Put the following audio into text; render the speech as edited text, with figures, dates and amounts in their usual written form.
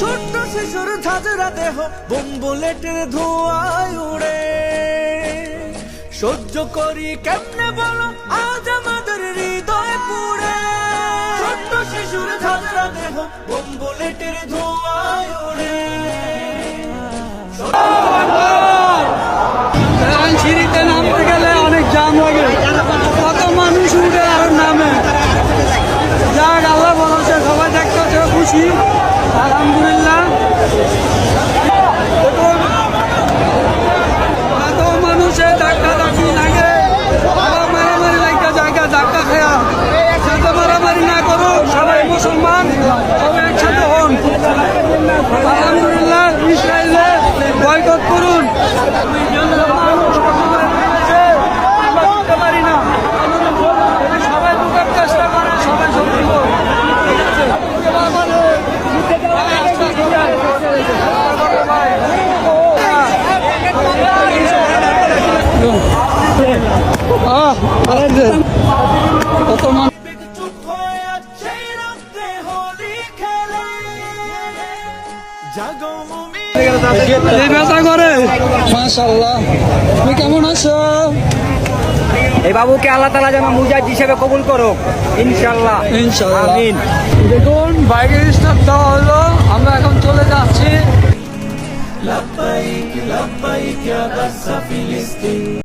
ছোট্ট শিশুর ঝাঁঝরা দেহ বোম বুলেটের ধোঁয়ায় উড়ে, সহ্য করি কেমনে বলো আজ আমাদের হৃদয় পুড়ে। ছোট্ট শিশুর ঝাঁঝরা দেহ বোম বুলেটের ধোঁয়ায় উড়ে। সিঁড়িতে নামতে গেলে অনেক জাম লাগে, কত মানুষ উঠে আর নামে। যাক আল্লাহ বলছে, সবাই দেখতে খুশি, আলহামদুলিল্লাহ। এত মানুষের ধাক্কা ধাক্কি লাগে, আবার মারামারি লাগে, জায়গা ধাক্কা খেয়া যাতে মারামারি না করো, সবাই মুসলমান, সবাই একসাথে হন। আলহামদুলিল্লাহ, ইসরায়েলে বয়কট করুন। মাশাআল্লাহ, তুমি কেমন আছো? এই বাবুকে আল্লাহ তাআলা যেন মুজাহিদ হিসেবে কবুল করুক, ইনশাআল্লাহ। ইনশাআল্লাহ, আমিন। দেখুন বাইকের স্টার্ট দেওয়া হলো, আমরা এখন চলে যাচ্ছি। লাব্বাইক লাব্বাইক ইয়া গাসসা ফিলিস্তিন।